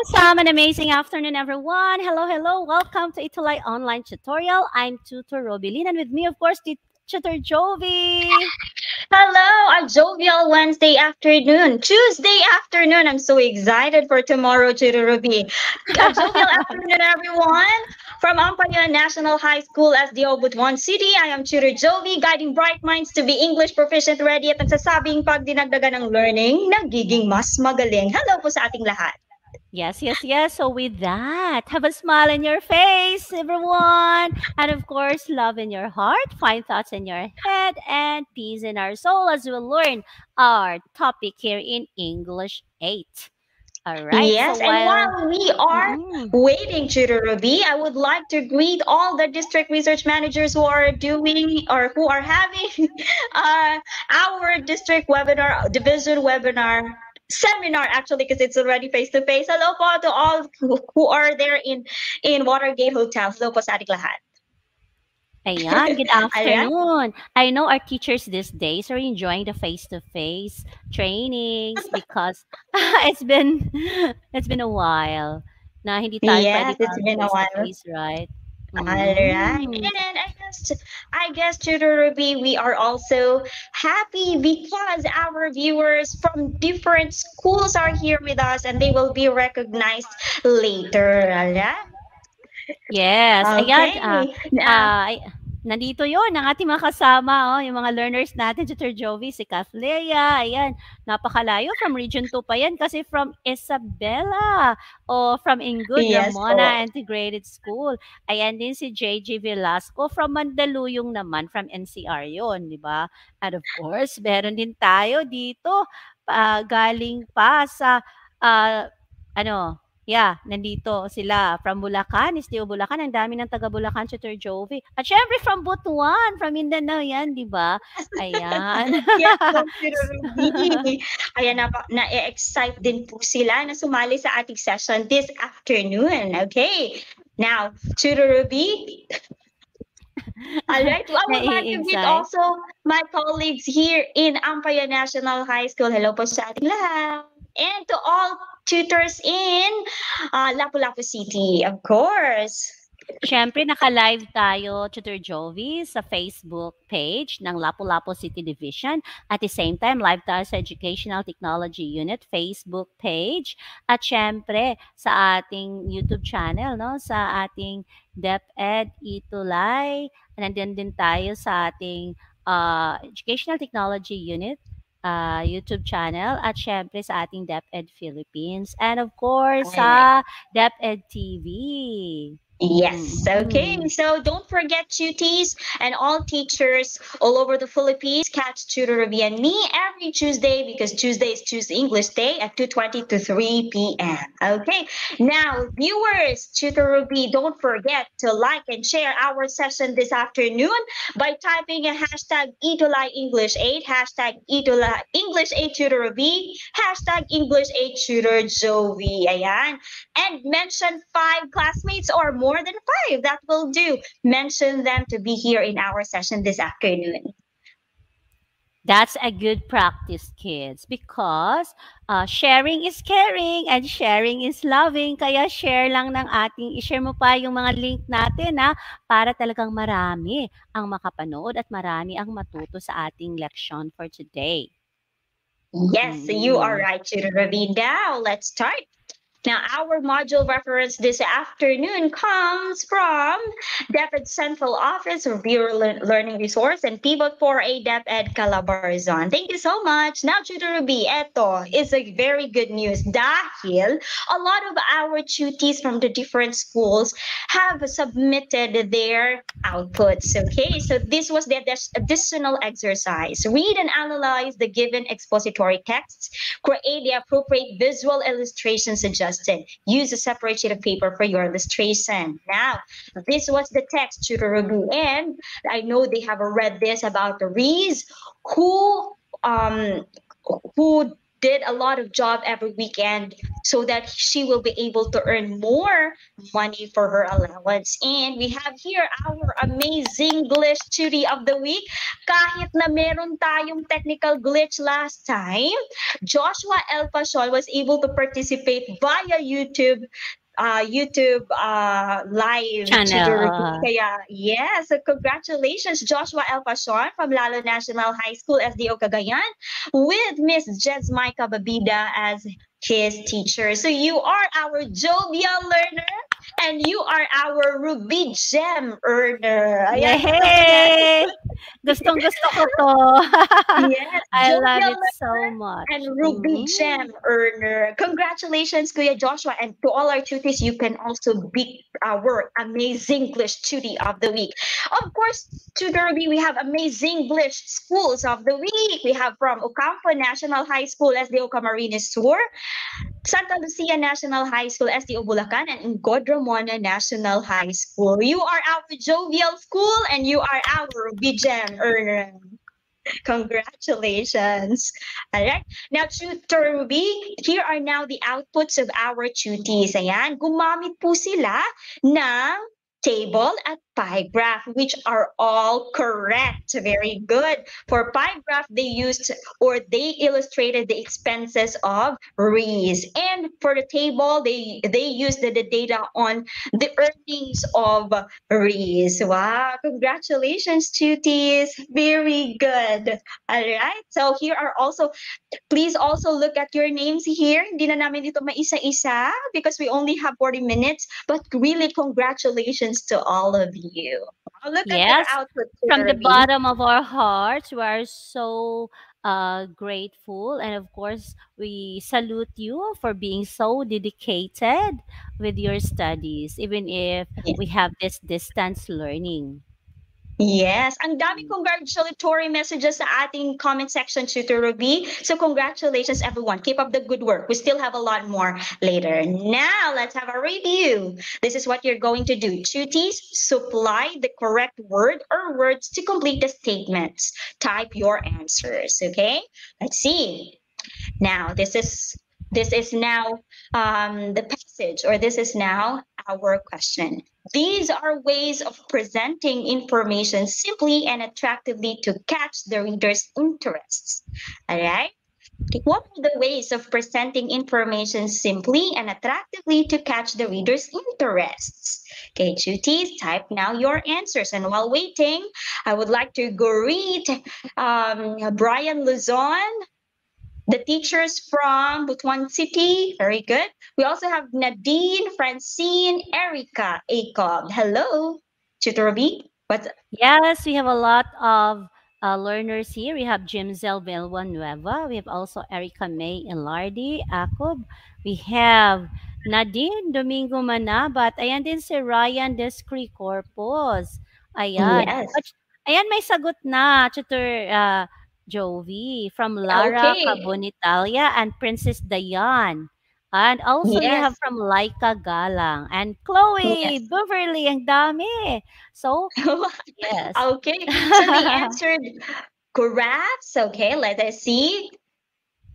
Awesome and amazing afternoon, everyone. Hello, hello. Welcome to Itulay Online Tutorial. I'm Tutor Robilin, and with me, of course, Tutor Jovi. Hello, a jovial Wednesday afternoon, Tuesday afternoon. I'm so excited for tomorrow, Tutor Ruby. A jovial afternoon, everyone. From Ampaya National High School, SDO Butuan City, I am Tutor Jovi, guiding bright minds to be English proficient ready at nagsasabing pag dinagdagan ng learning, nagiging mas magaling. Hello po sa ating lahat. Yes, yes, yes. So, with that, have a smile in your face, everyone. And of course, love in your heart, fine thoughts in your head, and peace in our soul as we learn our topic here in English 8. All right. So, Yes, and while. while we are Mm-mm. waiting, Tutor Ruby, I would like to greet all the district research managers who are doing or who are having our district webinar, division webinar, seminar actually, because it's already face to face. Hello po to all who are there in Watergate Hotel. Hello po sa ating lahat. Ayan, good All right. afternoon. I know our teachers these days are enjoying the face-to-face trainings because it's been a while na hindi tayo Yes, pwede it's mag been a while. face-to-face, right? All right. Mm. And I guess Tutor Ruby, we are also happy because our viewers from different schools are here with us and they will be recognized later. All right? Yes, ayan, Okay. Now, nandito yon ang ating mga kasama, yung mga learners natin, Tutor Jovi, si Kathleya, ayan, napakalayo from Region 2 pa yan kasi from Isabela o from Ingud, yes po. Ramona Integrated School. Ayan din si JJ Velasco from Mandaluyong naman, from NCR yon, di ba? And of course, meron din tayo dito, galing pa sa, ah, ano, yeah, nandito sila from Bulacan, Esteo Bulacan. Ang dami ng taga Bulacan, Tutor Jovi. At syempre from Butuan, from Mindanao yan, di ba? Ayan. Yes po, Tutor Ruby. Kaya na-excite din po sila na sumali sa ating session this afternoon. Okay. Now, Tutor Ruby, all right. Well, I would like to greet Nai-excite. also my colleagues here in Ampaya National High School. Hello po sa ating lahat. And to all tutors in Lapu-Lapu City, of course. Siyempre, naka-live tayo, Tutor Jovi, sa Facebook page ng Lapu-Lapu City Division. At the same time, live tayo sa Educational Technology Unit Facebook page. At siyempre, sa ating YouTube channel, no? Sa ating DepEd Itulay. Nandiyan din tayo sa ating Educational Technology Unit YouTube channel at syempre sa ating DepEd Philippines and of course Alright. sa DepEd TV. Yes. Okay. Mm. So don't forget, tuties and all teachers all over the Philippines catch Tutor Ruby and me every Tuesday because Tuesday is Tuesday English Day at 2:20 to 3 p.m. Okay. Now, viewers, Tutor Ruby, don't forget to like and share our session this afternoon by typing a hashtag Itulay English 8, hashtag Itulay English 8 Tutor Ruby, hashtag English 8 Tutor Jovi. Ayan. And mention 5 classmates or more than 5. That will do. Mention them to be here in our session this afternoon. That's a good practice, kids, because sharing is caring and sharing is loving. Kaya share lang ng ating, i-share mo pa yung mga link natin para talagang marami ang makapanood at marami ang matuto sa ating leksyon for today. Yes, you are right, Tutor Ravi. Now, let's start. Now, our module reference this afternoon comes from DepEd Central Office of Bureau Learning Resource and Pivot 4A DepEd Calabarzon. Thank you so much. Now, Tutor Ruby, eto is a very good news dahil a lot of our tutees from the different schools have submitted their outputs. Okay, so this was the additional exercise. Read and analyze the given expository texts. Create the appropriate visual illustration suggestions. Use a separate sheet of paper for your illustration. Now, this was the text, Tutor Ruby, and I know they have read this about the Rees who did a lot of job every weekend so that she will be able to earn more money for her allowance. And we have here our amazing glitch tutor of the week. Kahit na meron tayong technical glitch last time, Joshua L. Pason was able to participate via YouTube live Channel. tutor. Kaya, yes, so congratulations, Joshua El Pason from Lalo National High School, SDO Cagayan, with Miss Jesmaica Babida as his teacher. So you are our jovial learner and you are our Ruby Gem earner. Ayan, Yay! Gustong-gusto ko to. yes, I love jovial it so much. and Ruby Mhm. Gem earner. Congratulations, Kuya Joshua. And to all our tuties, you can also be our amazing English tutie of the week. Of course, Tutor Ruby, we have amazing English schools of the week. We have from Ocampo National High School, SDO Camarines Sur, Santa Lucia National High School, SDO Bulacan, and Ingod Ramona National High School. You are our jovial school and you are our Ruby Gem earner. Congratulations. All right. Now, Tutor Ruby, here are now the outputs of our tuties. Ayan, gumamit po sila ng table at pie graph, which are all correct. Very good. For pie graph, they used or they illustrated the expenses of Reese. And for the table, they used the data on the earnings of Reese. Wow, congratulations, tuties. Very good. All right. So here are also, please also look at your names here. Hindi na namin dito maisa-isa because we only have 40 minutes. But really, congratulations to all of you. Look at your Yes, output, from the Ruby. bottom of our hearts, we are so grateful. And of course, we salute you for being so dedicated with your studies, even if we have this distance learning. Yes, ang dami congratulatory messages sa ating comment section, Tutor Ruby. So congratulations, everyone. Keep up the good work. We still have a lot more later. Now, let's have a review. This is what you're going to do. Tuties, supply the correct word or words to complete the statements. Type your answers, okay? Let's see. Now, this is now the passage, or this is now our question. These are ways of presenting information simply and attractively to catch the reader's interests. All right. What are the ways of presenting information simply and attractively to catch the reader's interests? Okay, Chutis, type now your answers. And while waiting, I would like to greet Brian Luzon, the teachers from Butuan City. Very good. We also have Nadine, Francine, Erica, Acob. Hello, Tutor Ruby. What's Yes, we have a lot of learners here. We have Jimzel Villanueva. We have also Erica May Enlardi, Akob. We have Nadine Domingo Manabat. Ayan din si Ryan Descri Corpus. Ayan. yes? At, ayan, may sagot na, Tutor Jovi, from Lara Okay. Cabonitalia and Princess Dayan. And also you have Yes. from Laika Galang and Chloe Yes. Beverly, ang dami. So, yes. Okay. So they answered graphs. Okay. Let us see.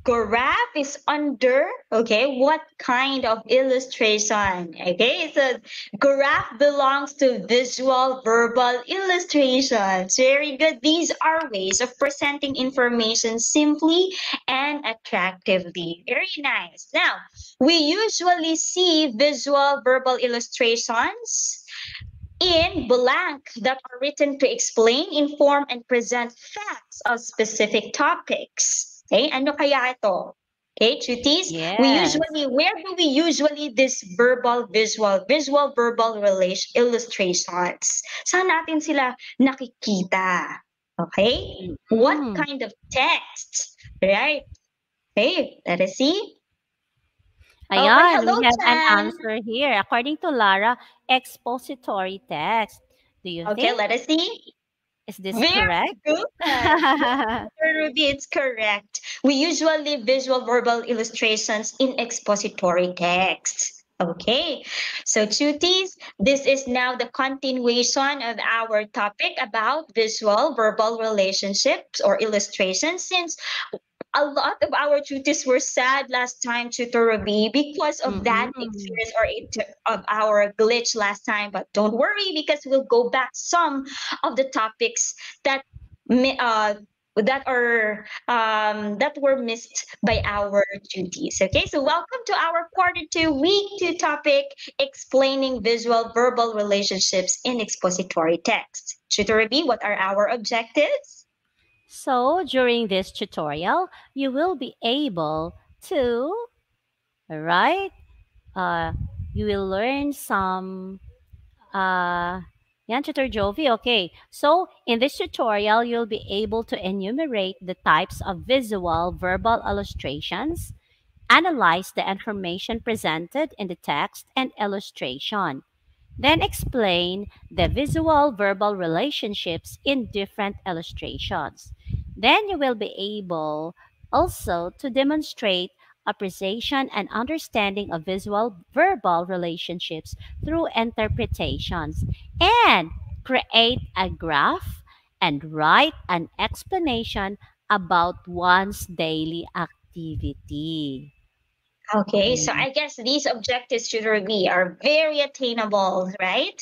Graph is under, okay, what kind of illustration? Okay, so graph belongs to visual verbal illustrations. Very good. These are ways of presenting information simply and attractively. Very nice. Now, we usually see visual verbal illustrations in blank that are written to explain, inform, and present facts of specific topics. Okay, ano kaya ito? Okay, cuties, Yes. where do we usually this visual verbal relation illustrations? Saan natin sila nakikita? Okay? What Mm. kind of text? Right? Okay, let us see. Okay, Ayan, hello, we have an Chan. answer here. According to Lara, expository text. Do you Okay, think? let us see. Is this Very correct? good. Yes, Ruby, it's correct. We usually visual verbal illustrations in expository text. Okay, so cuties, this is now the continuation of our topic about visual verbal relationships or illustrations. Since a lot of our duties were sad last time, Tutor Ruby, because of that Mm-mm. experience of our glitch last time. But don't worry, because we'll go back some of the topics that mi- uh, that were missed by our duties. Okay, so welcome to our quarter 2, week 2 topic, explaining visual verbal relationships in expository text. Tutor Ruby, what are our objectives? So during this tutorial, you will be able to, right? Uh, you will learn some yan, Tutor Jovi. Okay. So, in this tutorial, you'll be able to enumerate the types of visual verbal illustrations, analyze the information presented in the text and illustration, then explain the visual verbal relationships in different illustrations. Then you will be able also to demonstrate appreciation and understanding of visual verbal relationships through interpretations and create a graph and write an explanation about one's daily activity. Okay, so Mm. I guess these objectives should be are very attainable, right?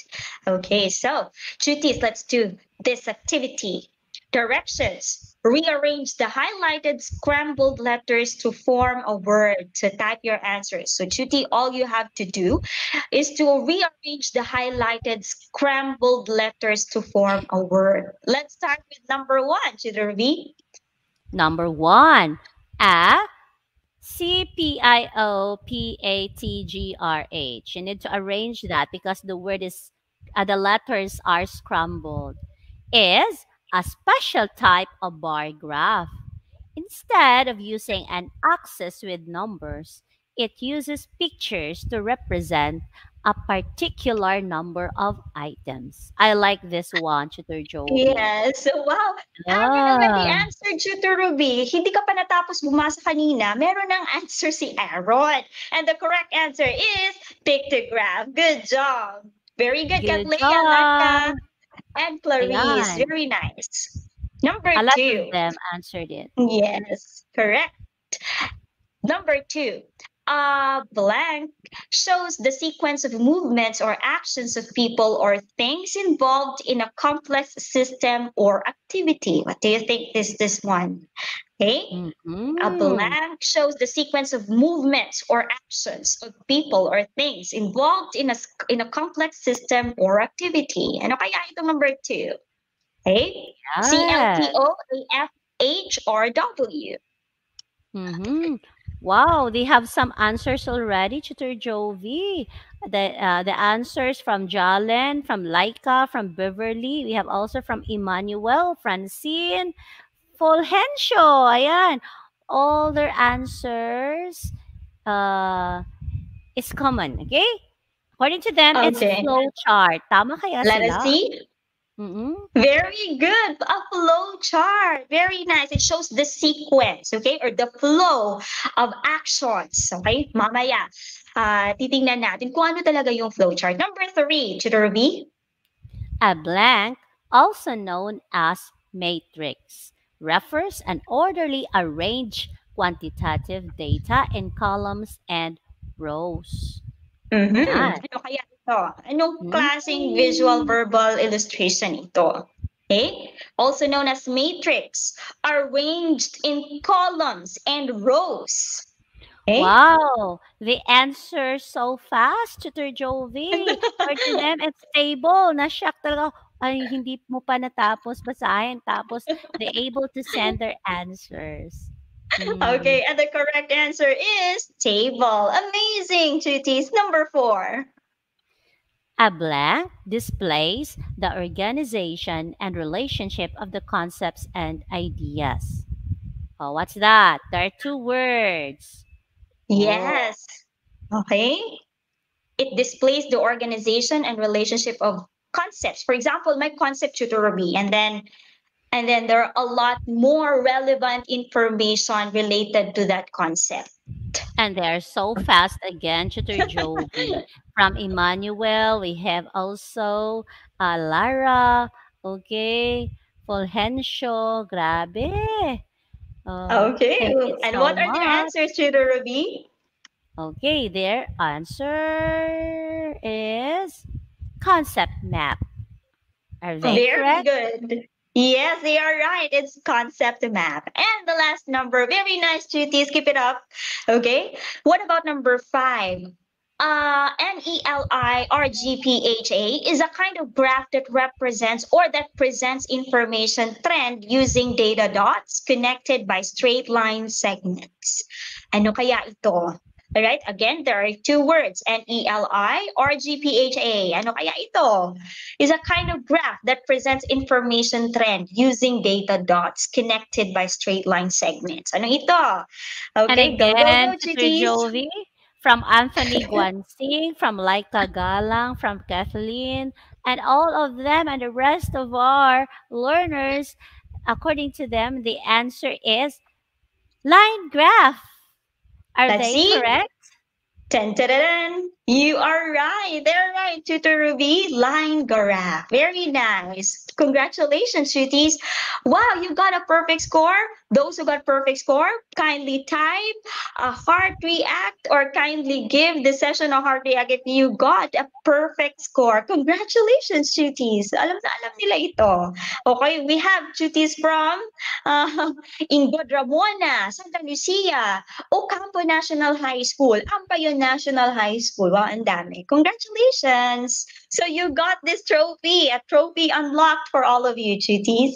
Okay, so duties, let's do this activity. Directions. Rearrange the highlighted scrambled letters to form a word. So type your answers. So Chuti, all you have to do is to rearrange the highlighted scrambled letters to form a word. Let's start with number 1, Chuti. Number one, a CPIOPATGRH. You need to arrange that because the word is, the letters are scrambled. Is a special type of bar graph. Instead of using an axis with numbers, it uses pictures to represent a particular number of items. I like this one, Tutor Jovi. Yes. Wow. Aaron already Ah, answered you to Ruby. Hindi ka pa natapos bumasa kanina. Meron ng answer si Aaron. And the correct answer is pictograph. Good job. Very good, good Katlea, job. Laika, and Clarice. Ayan. Very nice. Number A lot of 2. them answered it. Yes, correct. Number 2, blank shows the sequence of movements or actions of people or things involved in a complex system or activity. What do you think is this one? Okay. A Mhm. blank shows the sequence of movements or actions of people or things involved in a complex system or activity. Ano kaya ito number 2? Okay. Yes. CLTO, AFH, or W. Mhm. Wow, they have some answers already, Tutor Jovi. The answers from Jalen, from Laika, from Beverly. We have also from Emmanuel, Francine, Fulgencio. Ayan. All their answers uh, is common, okay? According to them, it's Okay. flow chart. Tama kaya Let us sila? see. Mm-mm. Very good. A flow chart. Very nice. It shows the sequence, okay, or the flow of actions. Okay, mamaya. Titingnan natin kung ano talaga yung flow chart. Number 3, Tutor Ruby. A blank, also known as matrix, refers an orderly arranged quantitative data in columns and rows. Mm-hmm. Yan. Ano kaya ito? Anong klaseng visual Mm. verbal illustration ito? Okay? Also known as matrix, arranged in columns and rows. Okay? Wow, the answer so fast, Tutor Jovi. Or to them, it's stable. Na-shock talaga. Ay, hindi mo pa natapos basahin. Tapos, they able to send their answers. Mm. Okay, and the correct answer is table. Amazing, Chutis. Number 4. A blank displays the organization and relationship of the concepts and ideas. Oh, what's that? There are two words. Oh, Yes. Okay. It displays the organization and relationship of concepts. For example, my concept tutorial, and then there are a lot more relevant information related to that concept. and they are so fast again, Tutor Jovi. From Emmanuel, we have also Lara, okay, Fulgencio, grabe. Okay. Thank you And so what are their much. answers, Tutor Ruby? Okay, their answer is concept map. Are they Very correct? good. Yes, they are right. It's concept map. And the last number, very nice, Cuties. Keep it up. Okay. What about number 5? NELI or GPHA is a kind of graph that represents or that presents information trend using data dots connected by straight line segments. Ano kaya ito? Alright, again, there are two words, NELI or GPHA. Ano kaya ito? Is a kind of graph that presents information trend using data dots connected by straight line segments. Ano ito? And Okay, go, go, again, go, Tutor chitties. Jovi, from Anthony Guansing, from Laika Galang, from Kathleen, and all of them and the rest of our learners, according to them, the answer is line graph. Are Let's they see. correct? Dun, dun, dun, dun. You are right. They're right, Tutor Ruby. Line graph. Very nice. Congratulations, Shooties. Wow, you got a perfect score. Those who got perfect score, kindly type a heart react or kindly give the session a heart react if you got a perfect score. Congratulations, Shooties. Alam na alam nila ito. Okay, we have Shooties from uh, Ingod Ramona, Santa Lucia, Ocampo National High School, Ampayon National High School. Wow, ang dami. Congratulations! So you got this trophy, a trophy unlocked for all of you, Chuties.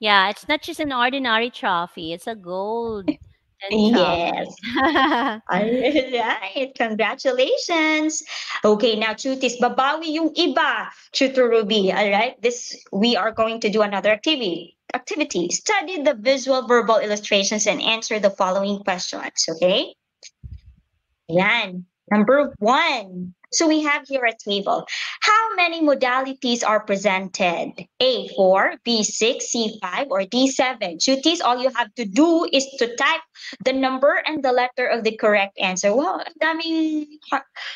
Yeah, it's not just an ordinary trophy, it's a golden Yes. trophy. All right. Congratulations. Okay, now Chutis, babawi yung iba, Chuto Ruby. All right. This we are going to do another activity. Activity. Study the visual verbal illustrations and answer the following questions. Okay. Yan. Number 1. So we have here a table. How many modalities are presented? A4, B6, C5, or D7? Chutis, all you have to do is to type the number and the letter of the correct answer. Wow, ang daming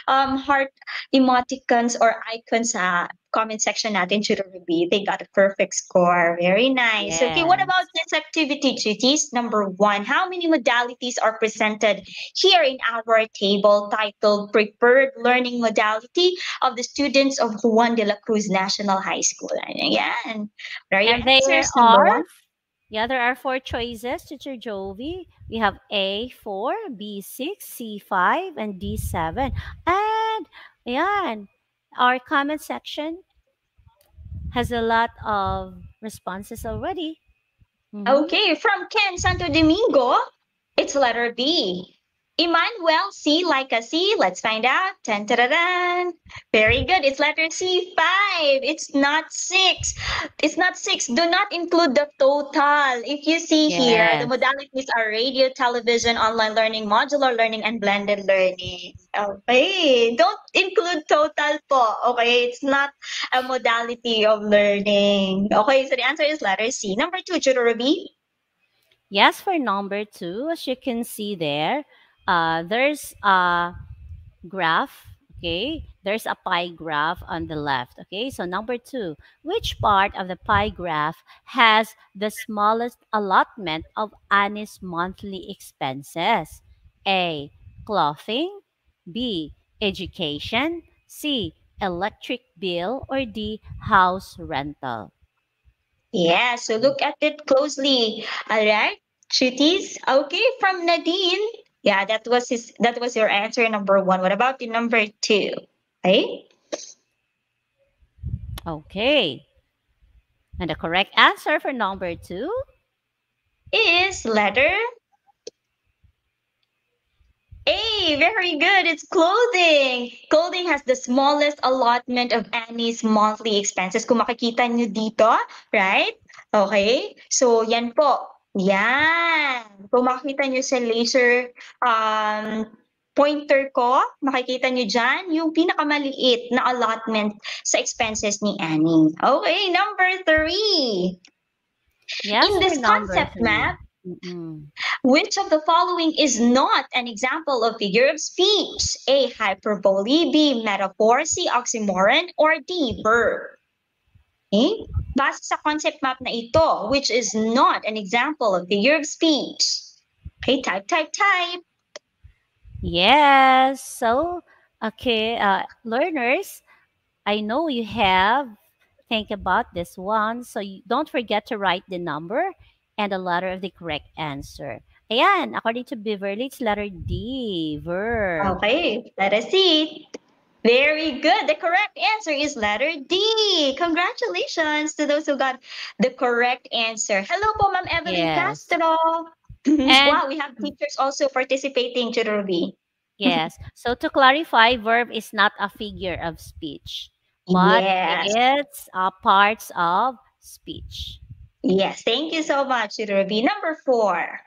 heart emoticons or icons sa comment section natin, Tutor Ruby. They got a perfect score. Very nice. Okay, what about Yes. this activity, Chutis? Number 1. How many modalities are presented here in our table titled Preferred Learning Modality of the Students of Juan de la Cruz National High School? Ayan. What are your And answers? there Number are 1? Yeah, there are four choices, Teacher Jovi. We have A4, B6, C5, and D7. And yan, our comment section has a lot of responses already. Mhm. Okay, from Ken Santo Domingo, it's letter B. Emmanuel C like a C. Let's find out. Dun, dun, dun, dun. Very good. It's letter C, 5. It's not 6. It's not 6. Do not include the total. If you see here, the Yes. modalities are radio, television, online learning, modular learning, and blended learning. Okay. Don't include total po. Okay. It's not a modality of learning. Okay. So the answer is letter C. Number 2, Judo Ruby. Yes, for number 2, as you can see there, there's a graph. Okay, there's a pie graph on the left. Okay, so number 2, which part of the pie graph has the smallest allotment of Annie's monthly expenses? A, clothing, B, education, C, electric bill, or D, house rental? Yeah, so look at it closely. All right, Chutis. Okay, from Nadine. Yeah, that was your answer number 1. What about the number 2? Okay. Okay, and the correct answer for number 2 Is letter A. Very good. It's clothing. Clothing has the smallest allotment of Annie's monthly expenses. Kung makikita nyo dito, right? Okay. So, yan po. Yan. Kung makikita nyo sa laser pointer ko, makikita nyo dyan yung pinakamaliit na allotment sa expenses ni Annie. Okay, number 3. Yes, In for this number concept 3. map, which of the following is not an example of figure of speech? A. Hyperbole, B. Metaphor, C. Oxymoron, or D. Verb? Okay? Base sa concept map na ito, which is not an example of figure of speech. Okay, type. Yes. So, okay, learners, I know you have think about this one. So don't forget to write the number and the letter of the correct answer. Ayan, according to Beverly, it's letter D, verb. Okay, let us see. Very good. The correct answer is letter D. Congratulations to those who got the correct answer. Hello po, Ma'am Evelyn Yes. Castro. And Wow, we have teachers also participating, Ruby. yes. So to clarify, verb is not a figure of speech, but Yes. it's a parts of speech. Yes. Thank you so much, Ruby. Number 4.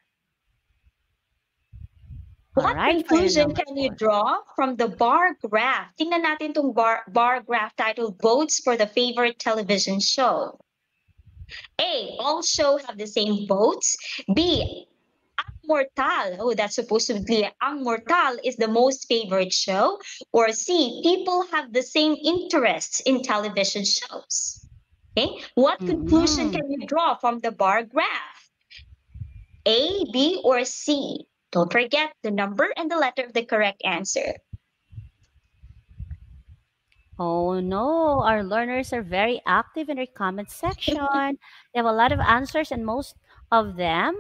All What right, for your conclusion number can you 4. draw from the bar graph? Tingnan natin tong bar graph titled Votes for the Favorite Television Show. A, all show have the same votes. B, Ang Mortal. Oh, that's supposed to be clear. Ang Mortal is the most favorite show. Or C, people have the same interests in television shows. Okay, what conclusion Mm-hmm. can you draw from the bar graph? A, B, or C? Don't forget the number and the letter of the correct answer. Oh no, our learners are very active in their comment section. They have a lot of answers, and most of them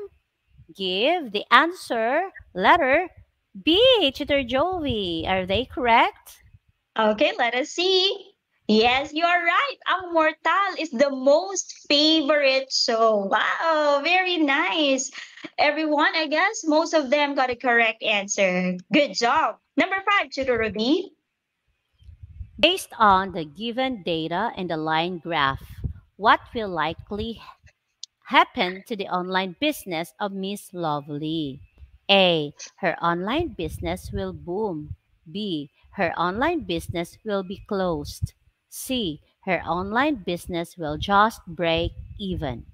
give the answer letter B, Tutor Joey. Are they correct? Okay, let us see. Yes, you are right. Ang Mortal is the most favorite show. Wow, very nice. Everyone, I guess most of them got a correct answer. Good job. Number 5, Tutor Ruby. Based on the given data and the line graph, what will likely happen to the online business of Miss Lovely? A. Her online business will boom. B. Her online business will be closed. C. Her online business will just break even.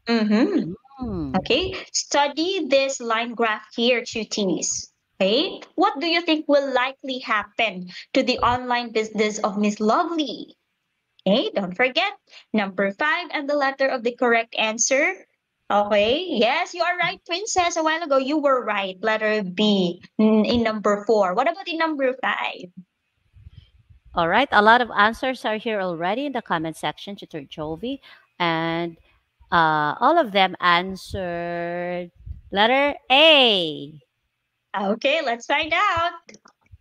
Mm-hmm. Hmm. Okay, study this line graph here, cuties. Okay, what do you think will likely happen to the online business of Miss Lovely? Okay, don't forget number 5 and the letter of the correct answer. Okay, yes, you are right, Princess. A while ago, you were right. Letter B in number 4. What about in number 5? All right. A lot of answers are here already in the comment section, Tutor Jovi. And all of them answered letter A. Okay, let's find out.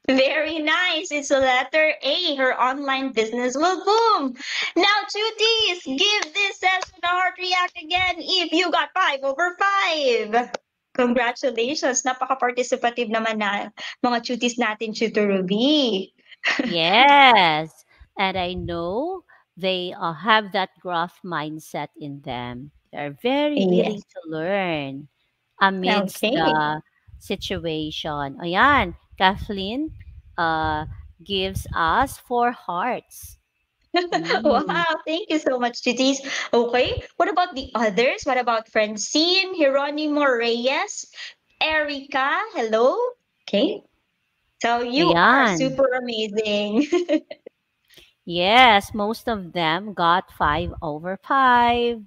Very nice. It's the letter A. Her online business will boom. Now, cuties, give this session a heart react again if you got 5/5. Congratulations. Napaka-participative naman na mga cuties natin, Tutor Ruby. Yes. And I know they have that growth mindset in them. They're very willing Yes. to learn amidst Okay. the situation. Ayan, Kathleen uh, gives us 4 hearts. Mm. Wow, thank you so much, cuties. Okay, what about the others? What about Francine, Hieronimo Reyes, Erica? Hello? Okay. So you are Ayan. super amazing. Yes, most of them got 5/5.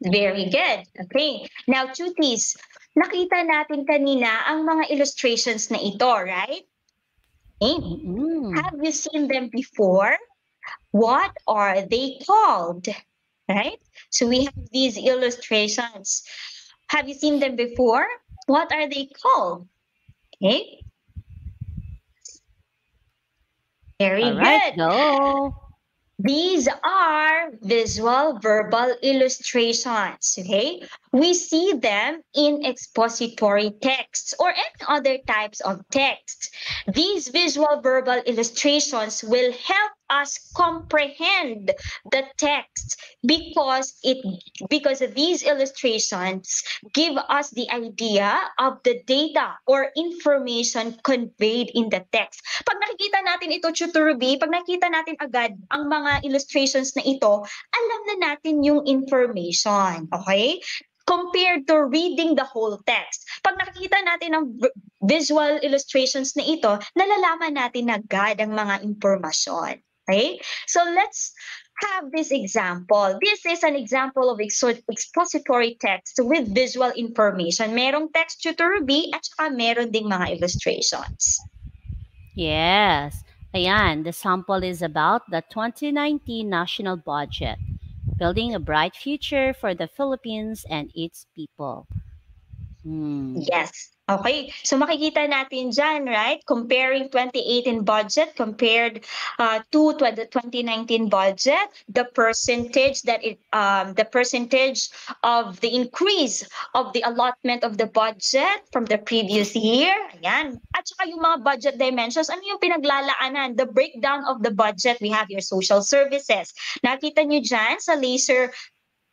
Very good. Okay. Now, cuties, nakita natin kanina ang mga illustrations na ito, right? Okay. Mm-mm. Have you seen them before? What are they called? Right? So we have these illustrations. Have you seen them before? What are they called? Okay. All Very right, good. go. These are visual verbal illustrations, okay? We see them in expository texts or any other types of text. These visual verbal illustrations will help us comprehend the text because these illustrations give us the idea of the data or information conveyed in the text. Pag nakikita natin ito, Tutor Ruby, pag nakita natin agad ang mga illustrations na ito, alam na natin yung information. Okay? Compared to reading the whole text. Pag nakikita natin ang visual illustrations na ito, nalalaman natin agad ang mga impormasyon. Okay? So let's have this example. This is an example of expository text with visual information. Merong text tutor B at saka meron ding mga illustrations. Yes. Ayan, the sample is about the 2019 national budget, building a bright future for the Philippines and its people. Yes. Okay. So makikita natin dyan, right? Comparing 2018 budget compared to the 2019 budget, the percentage of the increase of the allotment of the budget from the previous year. Ayan. At saka yung mga budget dimensions, ano yung pinaglalaanan? The breakdown of the budget. We have your social services. Nakita nyo dyan sa laser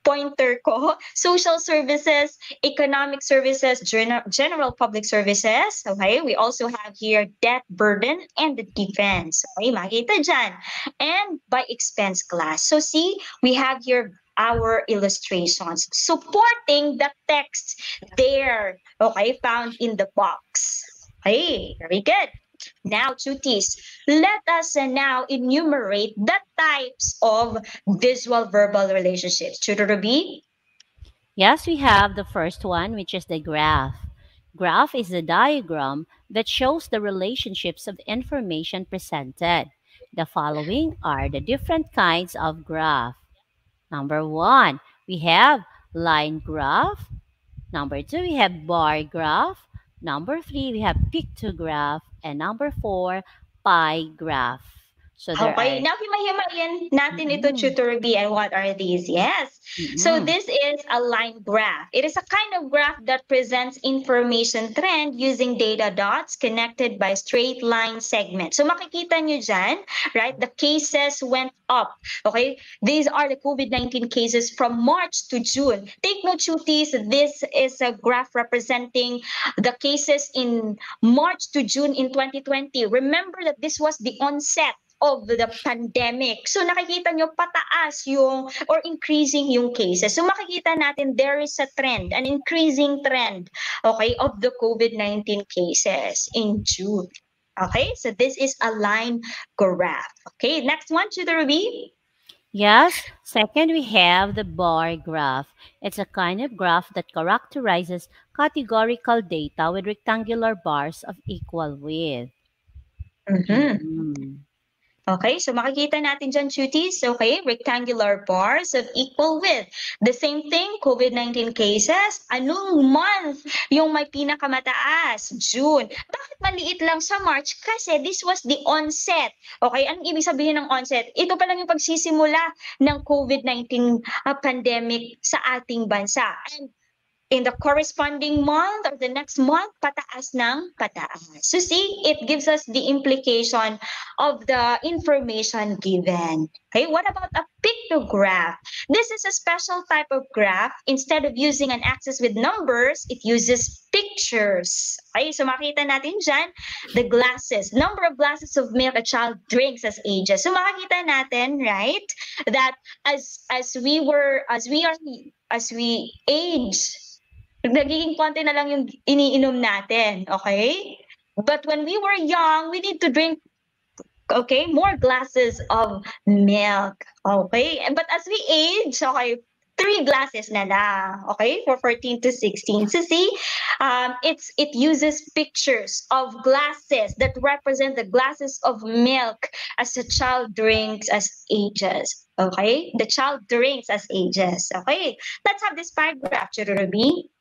pointer ko, social services, economic services, general public services. Okay, we also have here debt burden and the defense. Okay, makita dyan. And by expense class. So see, we have here our illustrations supporting the text there, okay, found in the box. Okay, very good. Now, Chutis, let us now enumerate the types of visual verbal relationships. Tutor Ruby? Yes, we have the first one, which is the graph. Graph is a diagram that shows the relationships of information presented. The following are the different kinds of graph. Number one, we have line graph. Number two, we have bar graph. Number three, we have pictograph. And number four, pie graph. So there Okay, are. now himahimayin natin ito, Tutor B, and what are these? Yes. So this is a line graph. It is a kind of graph that presents information trend using data dots connected by straight line segments. So makikita nyo dyan, right? The cases went up. Okay? These are the COVID-19 cases from March to June. Take note, Chutis, this is a graph representing the cases in March to June in 2020. Remember that this was the onset of the pandemic. So nakikita nyo pataas yung or increasing yung cases. So makikita natin there is a trend, an increasing trend, okay, of the COVID-19 cases in June. Okay, so this is a line graph. Okay, next one, Tutor Ruby. Yes, second we have the bar graph. It's a kind of graph that characterizes categorical data with rectangular bars of equal width. Okay, so makikita natin dyan, Chutis, okay, rectangular bars of equal width. The same thing, COVID-19 cases, anong month yung may pinakamataas? June. Bakit maliit lang sa March? Kasi this was the onset. Okay, anong ibig sabihin ng onset? Ito pa lang yung pagsisimula ng COVID-19 pandemic sa ating bansa. And in the corresponding month or the next month, pataas ng pataas. So see, it gives us the implication of the information given. Okay, what about a pictograph? This is a special type of graph. Instead of using an axis with numbers, it uses pictures. Okay, so makita natin dyan, the glasses, number of glasses of milk a child drinks as ages. So makikita natin, right, that as we age, nagiging konti na lang yung iniinom natin, okay? But when we were young, we need to drink, okay, more glasses of milk, okay? But as we age, okay, 3 glasses na lang, okay, for 14 to 16. So see, it uses pictures of glasses that represent the glasses of milk as a child drinks as ages. Okay, the child drinks as ages. Okay, let's have this paragraph, Ruby.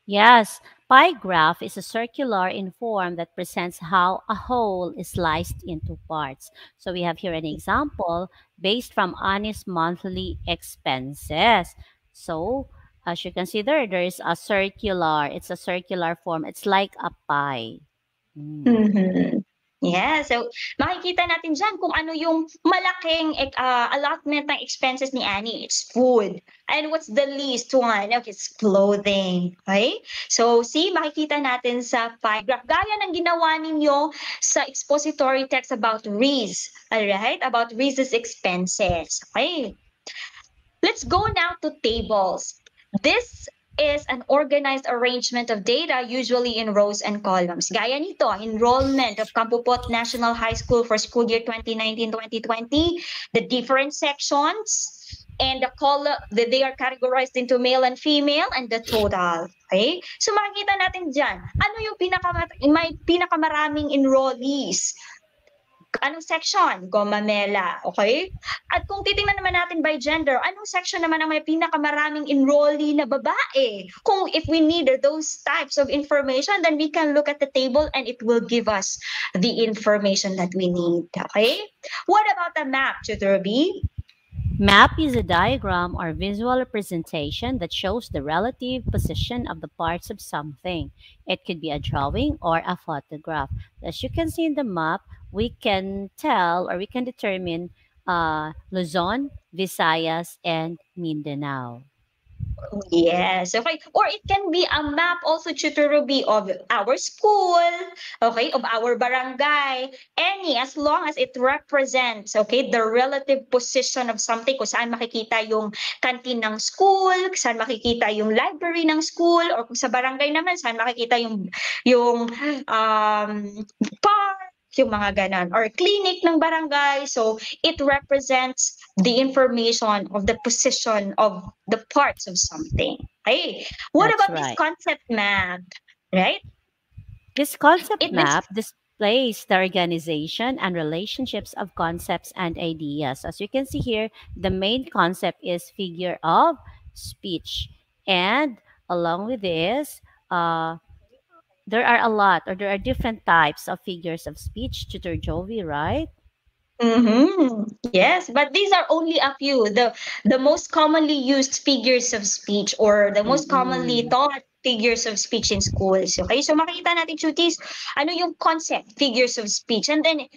Yes, pie graph is a circular in form that presents how a whole is sliced into parts. So we have here an example based from Annie's monthly expenses. So as you can see there is a circular. It's a circular form. It's like a pie. Yeah, so makikita natin dyan kung ano yung malaking allotment ng expenses ni Annie. It's food. And what's the least one? Okay, it's clothing. Okay? So see, makikita natin sa pie graph. Gaya ng ginawa ninyo sa expository text about Reese. Alright? About Reese's expenses. Okay? Let's go now to tables. This is an organized arrangement of data, usually in rows and columns. Gaya nito, enrollment of Kampupot National High School for school year 2019-2020, the different sections, and the column, they are categorized into male and female, and the total. Okay? So makikita natin dyan, ano yung may pinakamaraming enrollees? Anong section? Gomamela. Okay? At kung titingnan naman natin by gender, anong section naman ang may pinakamaraming enrollee na babae? Kung if we need those types of information, then we can look at the table and it will give us the information that we need. Okay? What about the map, Tutor B? Map is a diagram or visual representation that shows the relative position of the parts of something. It could be a drawing or a photograph. As you can see in the map, we can tell or we can determine Luzon, Visayas, and Mindanao. Yes, okay. Or it can be a map also, Tutor Ruby, of our school, okay, of our barangay, any, as long as it represents, okay, the relative position of something, kung saan makikita yung canteen ng school, kung saan makikita yung library ng school, or kung sa barangay naman, saan makikita yung park, yung mga ganon, or clinic ng barangay. So it represents the information of the position of the parts of something. Okay. What That's about this right. concept map? Right? This concept map displays the organization and relationships of concepts and ideas. As you can see here, the main concept is figure of speech. And along with this, there are a lot, or there are different types of figures of speech, Tutor Jovi, right? Mm-hmm. Yes, but these are only a few. The most commonly used figures of speech, or the most commonly taught figures of speech in schools. Okay, so makikita natin, Chutis, ano yung concept, figures of speech, and then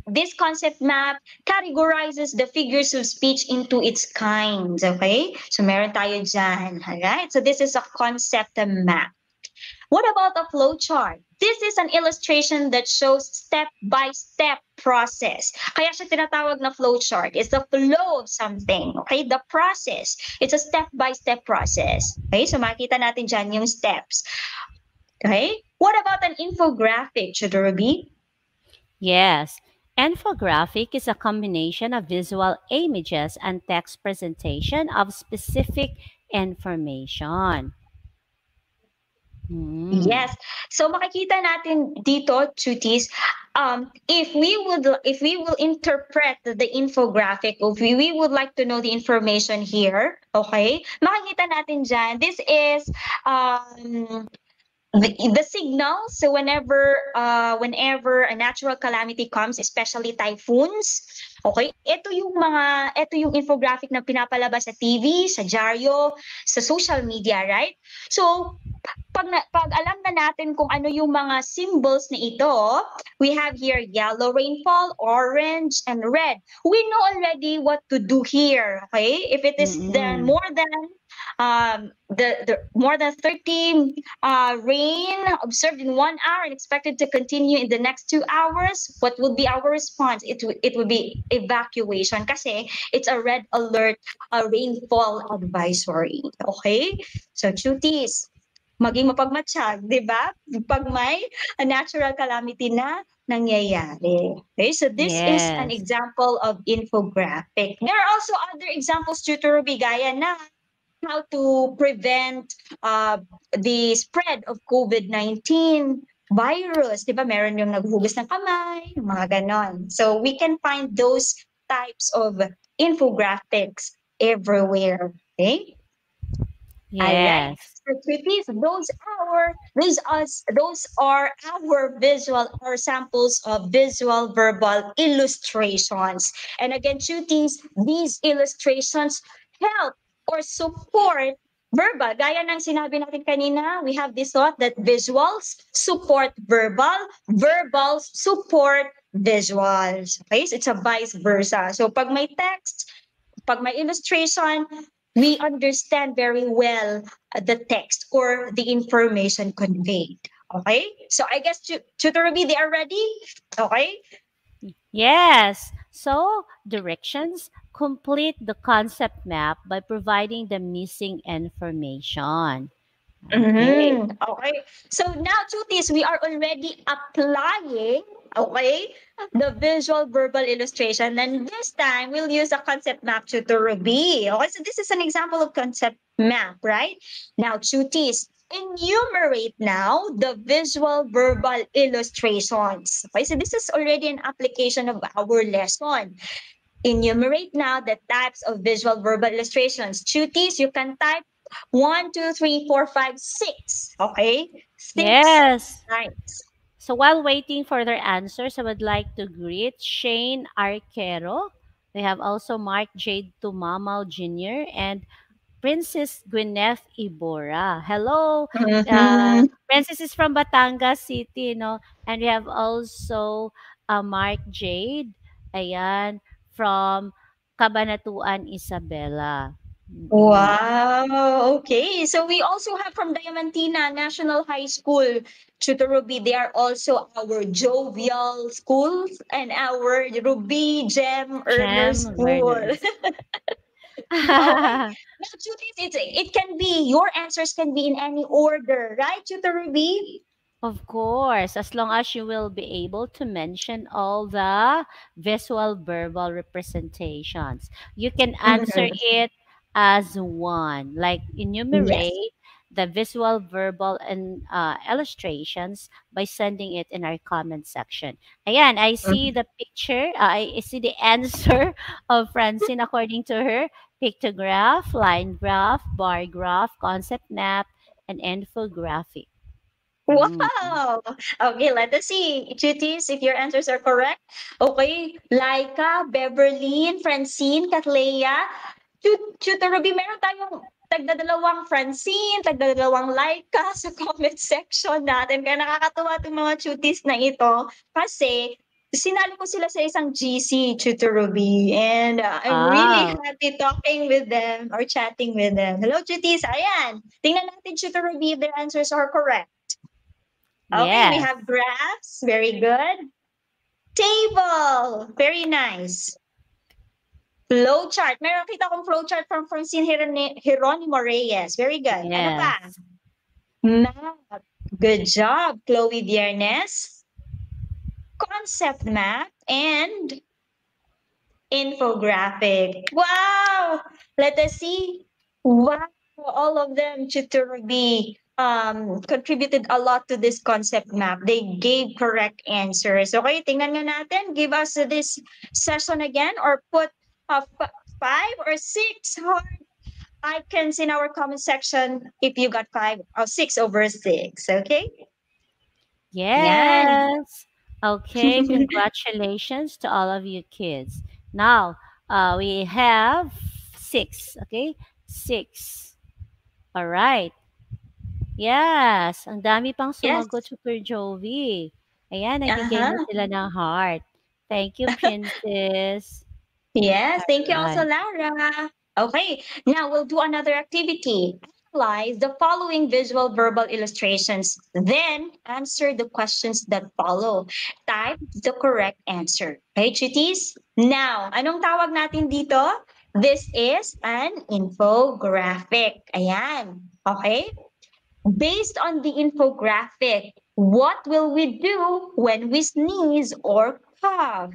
this concept map categorizes the figures of speech into its kinds. Okay, so meron tayo dyan. Alright, so this is a concept map. What about a flow chart? This is an illustration that shows step-by-step process. Kaya siya tinatawag na flow chart. It's the flow of something. Okay, the process. It's a step-by-step process. Okay, so makita natin dyan yung steps. Okay, what about an infographic, Ruby? Yes. Infographic is a combination of visual images and text presentation of specific information. Yes. So makikita natin dito, Chutis, if we will interpret the infographic, if we would like to know the information here, okay, makikita natin dyan, this is the signals. So whenever a natural calamity comes, especially typhoons, okay, ito yung infographic na pinapalabas sa TV, sa dyaryo, sa social media, right? So pag alam na natin kung ano yung mga symbols na ito, we have here yellow rainfall, orange, and red. We know already what to do here, okay? If it is more than 30 rain observed in 1 hour and expected to continue in the next 2 hours, what would be our response? It would be evacuation kasi it's a red alert, a rainfall advisory. Okay? So, cuties, maging mapagmatsyag, di ba? Pag may a natural calamity na nangyayari. Okay, so this is an example of infographic. There are also other examples, Tutor Ruby, gaya na how to prevent the spread of COVID-19 virus. Di ba? Meron yung naghuhugas ng kamay, mga ganon. So we can find those types of infographics everywhere. Okay? Yes. Those are our visual or samples of visual verbal illustrations. And again, Chuties, these illustrations help or support verbal. Gaya ng sinabi natin kanina, we have this thought that visuals support verbal, verbals support visuals. Okay, so it's a vice versa. So pag may text, pag may illustration, we understand very well the text or the information conveyed. Okay? So I guess, Tutor Ruby, they are ready? Okay? Yes. So directions, complete the concept map by providing the missing information. Okay. Okay. So now, Chutis, we are already applying, okay, the visual verbal illustration. And this time, we'll use a concept map tutor Ruby. Okay, so this is an example of concept map, right? Now, Chutis, enumerate now the visual verbal illustrations. Okay, so this is already an application of our lesson. Enumerate now the types of visual verbal illustrations. Chutis, you can type 1, 2, 3, 4, 5, 6. Okay? Six. Yes. Nice. So while waiting for their answers, I would like to greet Shane Arquero. We have also Mark Jade Tumamaw Jr. and Princess Gwyneth Ibora. Hello. Mm-hmm. Princess is from Batangas City, no? And we have also Mark Jade. Ayan, from Cabanatuan, Isabela. Mm-mm. Wow. Okay. So we also have from Diamantina National High School, Tutor Ruby. They are also our jovial schools and our Ruby Gem Earner Gem School. learners. Okay. Now, Tutor, it can be, your answers can be in any order, right, Tutor Ruby? Of course, as long as you will be able to mention all the visual verbal representations. You can answer Mhm. it as one, like Yes. enumerate the visual verbal and illustrations by sending it in our comment section. Again, I see Mhm. the picture, I see the answer of Francine according to her pictograph, line graph, bar graph, concept map, and infographic. Mm. Wow. Okay, let us see. Chutis, if your answers are correct. Okay, Laika, Beverly, Francine, Katlea. Tutor Ruby, meron tayong tagdadalawang Francine, tagdadalawang Laika sa comment section natin. Kaya nakakatuwa itong mga chutis na ito. Kasi, sinali ko sila sa isang GC, Tutor Ruby. And I'm really Wow. happy talking with them or chatting with them. Hello, chutis. Ayan. Tingnan natin, Tutor Ruby, if their answers are correct. Okay, we Yes. have graphs. Very good. Table. Very nice. Flow chart. Meron kita kong flow chart from Francine Jeronimo Reyes. Very good. Ano pa? Yes. Map. Good job, Chloe Viernes. Concept map and infographic. Wow! Let us see. Wow! All of them to be contributed a lot to this concept map. They gave correct answers. Okay, tingnan nga natin. Give us this session again or put 5 or 6 hard icons in our comment section if you got 5 or 6 over 6. Okay? Yan. Yes. Okay, congratulations to all of you kids. Now, we have six. Okay, six. All right. Yes, ang dami pang Yes. sumagot, Super Jovi. Ayan, nagbigay na Uh-huh. sila ng heart. Thank you, Princess. Yes, thank you also, Right. Lara. Okay, now we'll do another activity. Analyze the following visual verbal illustrations, then answer the questions that follow. Type the correct answer. Okay, chitties? Now, anong tawag natin dito? This is an infographic. Ayan. Okay? Based on the infographic, what will we do when we sneeze or cough?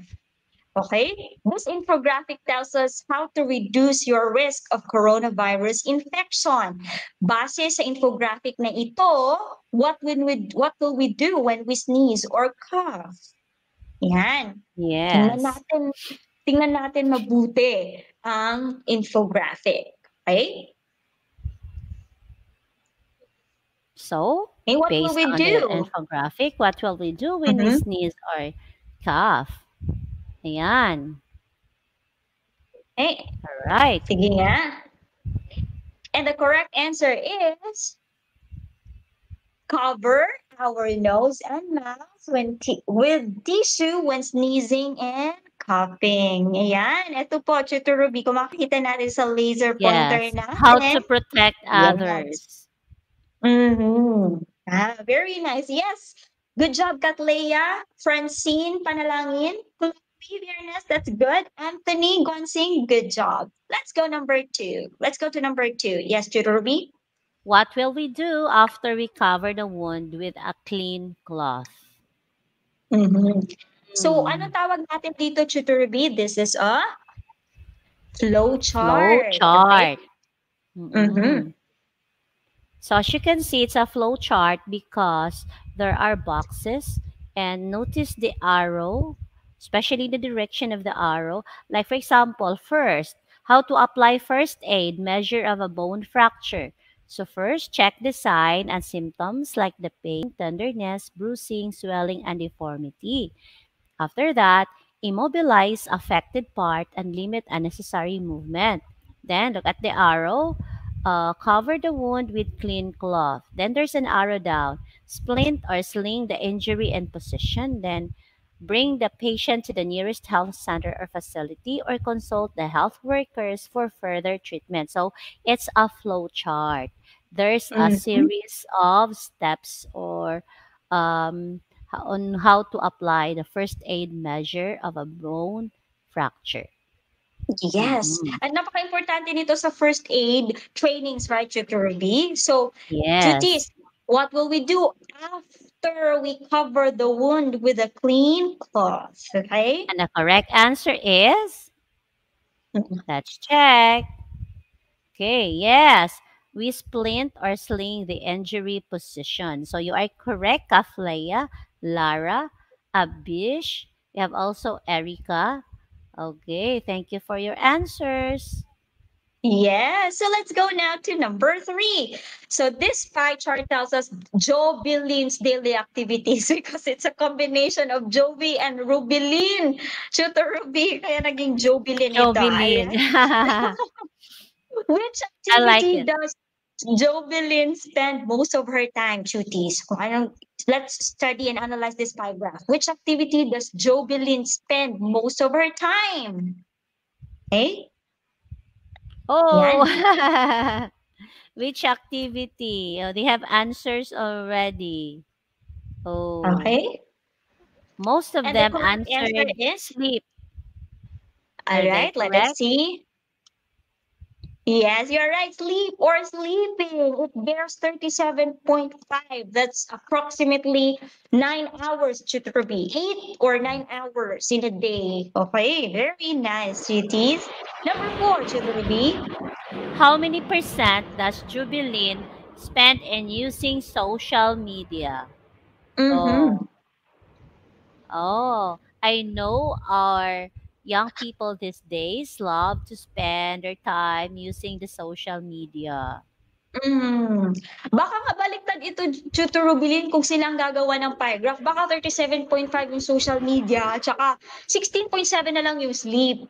Okay, this infographic tells us how to reduce your risk of coronavirus infection. Base sa infographic na ito, what will we do when we sneeze or cough? Yan. Yes. Tingnan natin mabuti ang infographic. Okay? So, Okay, what will based we on the do? infographic, what will we do when we Mhm. sneeze or cough? Ayan. Okay, All right. sige nga. And the correct answer is cover our nose and mouth with tissue when sneezing and coughing. Ayan. Ito po, Tutor Ruby, kung makikita natin sa laser pointer Yes. How to natin. protect Yes. others. Mm-hmm. Very nice. Yes. Good job, Katleya. Francine, Panalangin. Fairness, that's good. Anthony Gonsing, good job. Let's go number two. Let's go to number two. Yes, Tutor Ruby? What will we do after we cover the wound with a clean cloth? Mhm. So, ano Hmm. tawag natin dito, Tutor Ruby? This is a flow Flow chart. Okay? chart. Mm-hmm. Mm-mm. So as you can see, it's a flow chart because there are boxes and notice the arrow, especially the direction of the arrow. Like for example, first, how to apply first aid measure of a bone fracture. So first, check the sign and symptoms like the pain, tenderness, bruising, swelling, and deformity. After that, immobilize affected part and limit unnecessary movement. Then look at the arrow. Cover the wound with clean cloth. Then there's an arrow down. Splint or sling the injury in position. Then bring the patient to the nearest health center or facility or consult the health workers for further treatment. So it's a flow chart. There's a Mm-hmm. series of steps or um, on how to apply the first aid measure of a bone fracture. Yes. Mhm. At napaka-importante nito sa first aid trainings, right, Tutor Ruby? So, Yes. cuties, what will we do after we cover the wound with a clean cloth? Okay? And the correct answer is, Mhm. let's check. Okay, yes. We splint or sling the injury position. So you are correct, Kafleya, Lara, Abish. We have also Erica. Okay, thank you for your answers. Yeah, so let's go now to number three. So this pie chart tells us Joe Billin's daily activities because it's a combination of Jovi and Rubilin. Tutor Ruby, kaya naging Joe Billin ito. Jovelyn. Ayan. I Which like activity it. does Jovelyn spend most of her time, cuties? Kung anong, let's study and analyze this pie graph. Which activity does Jovelyn spend most of her time? Okay? Oh, Yan. which activity? Oh, they have answers already. Oh, Okay? most of And the them correct answer answered is, sleep. all Are they right, let us correct? see. Yes, you're right. Sleep or sleeping. It bears 37.5. That's approximately 9 hours, Chitrabi. 8 or 9 hours in a day. Okay, very nice, sweeties. Number four, Chitrabi. How many percent does Jubilin spend in using social media? Mm-hmm. Oh, I know our young people these days love to spend their time using the social media. Mm. Baka nga baliktad ito, Chuturubilin, kung silang gagawa ng pie graph. Baka 37.5 yung social media, tsaka 16.7 na lang yung sleep.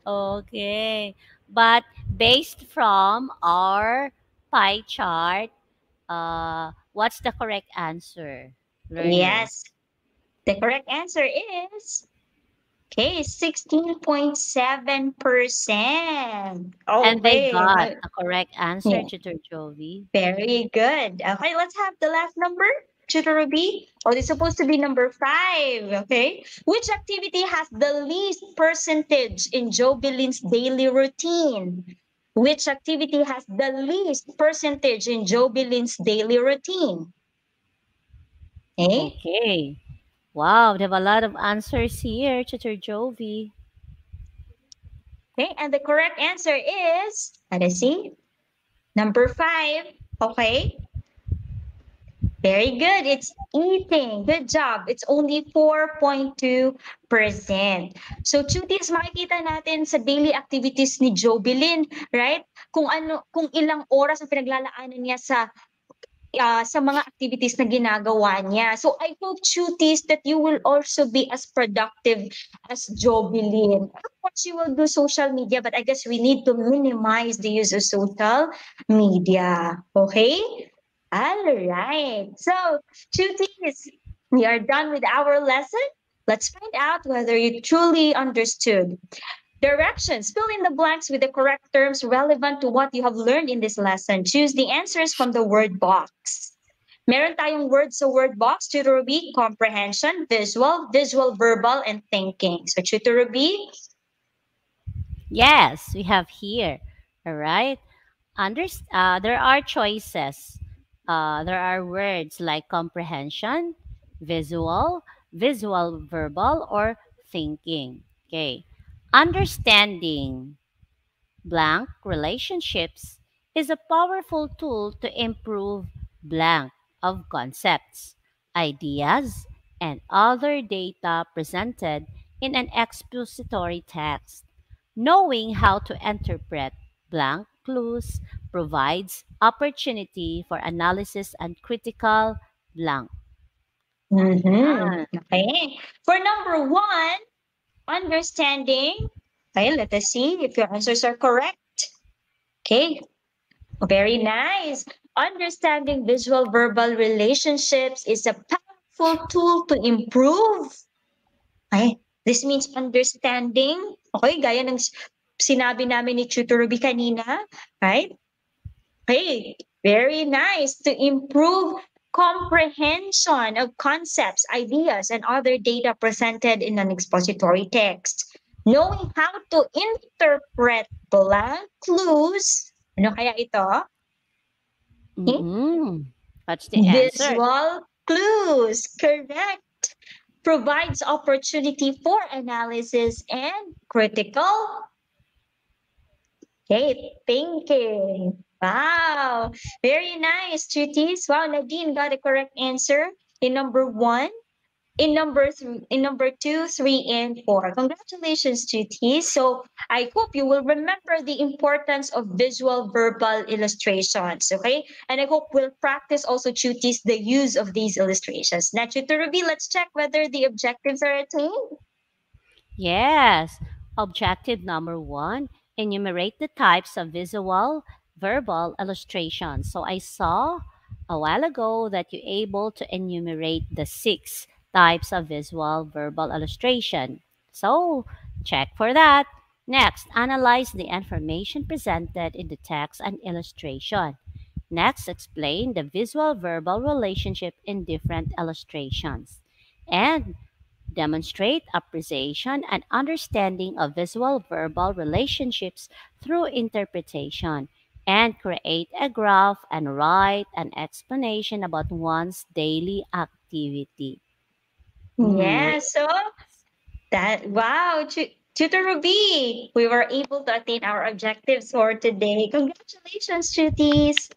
Okay. But based from our pie chart, what's the correct answer, learners? Yes. The correct answer is, okay, 16.7%. And they Okay. got the correct answer, Yeah, Tutor Jovi. very good. Okay, let's have the last number. Tutor Ruby. Oh, it's supposed to be number five. Okay. Which activity has the least percentage in Joe Billin's daily routine? Which activity has the least percentage in Joe Billin's daily routine? Okay. Okay. Wow, they have a lot of answers here, Tutor Jovi. Okay. And the correct answer is, let us see, number five. Okay. Very good. It's eating. Good job. It's only 4.2%. So, cuties, makikita natin sa daily activities ni Jobilin, right? Kung ilang oras ang pinaglalaanan niya sa mga activities na ginagawa niya. So, I hope, cuties, that you will also be as productive as Jobilin. Of course, you will do social media, but I guess we need to minimize the use of social media. Okay? All right. So, cuties, we are done with our lesson. Let's find out whether you truly understood. Directions. Fill in the blanks with the correct terms relevant to what you have learned in this lesson. Choose the answers from the word box. Meron tayong words sa word box, Tutor Ruby, comprehension, visual, visual, verbal, and thinking. So, Tutor Ruby, Yes, we have here. All right. There are choices. There are words like comprehension, visual, visual, verbal, or thinking. Okay. Understanding blank relationships is a powerful tool to improve blank of concepts, ideas, and other data presented in an expository text. Knowing how to interpret blank clues provides opportunity for analysis and critical blank. Okay. For number one, understanding. Okay, let us see if your answers are correct. Okay, very nice. Understanding visual verbal relationships is a powerful tool to improve. Okay, this means understanding. Okay, gaya ng sinabi namin ni Tutor Ruby kanina, right? Okay, very nice. To improve comprehension of concepts, ideas, and other data presented in an expository text. Knowing how to interpret blank clues, ano kaya ito? That's the answer. Visual clues, correct. Provides opportunity for analysis and critical thinking. Wow, very nice, Chutis. Wow, Nadine got a correct answer in number one, in number two, three, and four. Congratulations, Chutis. So I hope you will remember the importance of visual verbal illustrations. Okay, and I hope we'll practice also, Chutis, the use of these illustrations. Now, Chuturubi, let's check whether the objectives are attained. Yes. Objective number one, enumerate the types of visual, verbal illustrations. So I saw a while ago that you're able to enumerate the 6 types of visual, verbal illustration. So check for that. Next, analyze the information presented in the text and illustration. Next, explain the visual verbal relationship in different illustrations. And demonstrate appreciation and understanding of visual verbal relationships through interpretation, and create a graph and write an explanation about one's daily activity. Yeah, so that, wow, Tutor Ruby, we were able to attain our objectives for today. Congratulations, Tuties!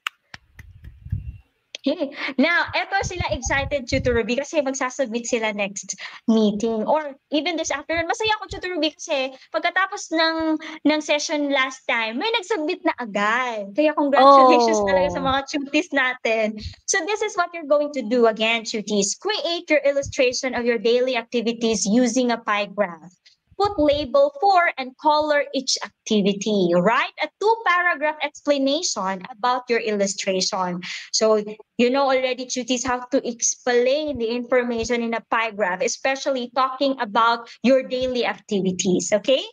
Okay. Now, eto sila excited, Tutor Ruby, kasi magsasubmit sila next meeting or even this afternoon. Masaya ako, Tutor Ruby, kasi pagkatapos ng session last time, may nagsubmit na agad. Kaya congratulations talaga sa mga tuties natin. So this is what you're going to do again, tuties. Create your illustration of your daily activities using a pie graph. Put label for and color each activity. Write a 2-paragraph explanation about your illustration. So you know already, tuties, how to explain the information in a pie graph, especially talking about your daily activities, okay?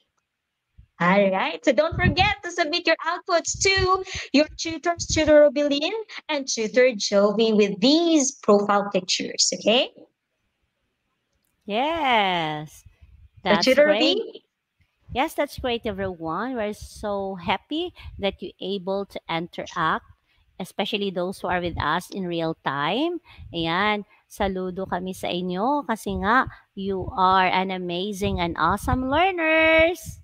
All right. So don't forget to submit your outputs to your tutors, Tutor Robilin and Tutor Jovi, with these profile pictures, okay? Yes. That's so, Tutor great. Robi? Yes, that's great, everyone. We're so happy that you're able to interact, especially those who are with us in real time. Ayan, saludo kami sa inyo kasi nga, you are an amazing and awesome learners.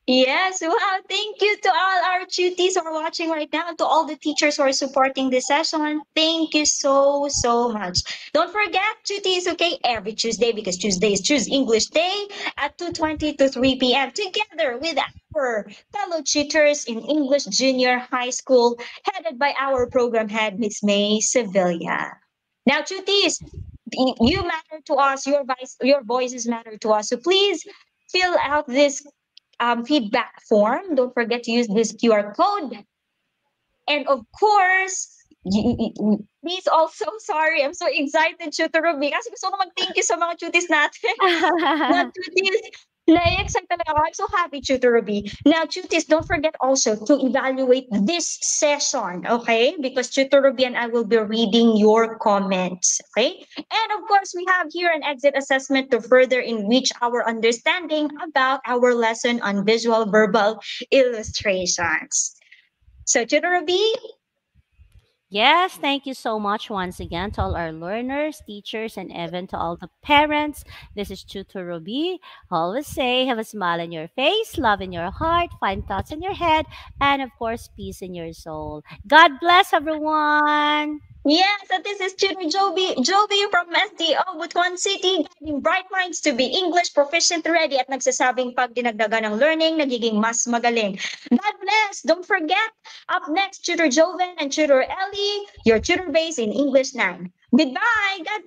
Yes, wow. Thank you to all our tuties who are watching right now and to all the teachers who are supporting this session. Thank you so, so much. Don't forget, tuties, okay, every Tuesday, because Tuesday is Choose English Day at 2:20 to 3 p.m. together with our fellow tutors in English Junior High School, headed by our program head, Miss May Sevilla. Now, tuties, you matter to us. Your voices matter to us. So please fill out this feedback form. Don't forget to use this QR code. And of course, please also, sorry, I'm so excited, Tutor Ruby, kasi gusto ko mag-thank you sa mga tuties natin. Mga tuties, Na-excite talaga ako. I'm so happy, Tutor Ruby. Now, Tutis, don't forget also to evaluate this session, okay? Because Tutor Ruby and I will be reading your comments, okay? And of course, we have here an exit assessment to further enrich our understanding about our lesson on visual verbal illustrations. So, Tutor Ruby, Yes, thank you so much once again to all our learners, teachers, and even to all the parents. This is Tutor Ruby. Always say, have a smile on your face, love in your heart, find thoughts in your head, and of course, peace in your soul. God bless everyone. yes, so this is Tutor Joby from SDO Butuan City, guiding bright minds to be English proficient ready at nagsasabing pag dinagdagan ng learning, nagiging mas magaling. God bless! Don't forget, up next, Tutor Joven and Tutor Ellie, your tutor base in English 9. Goodbye! God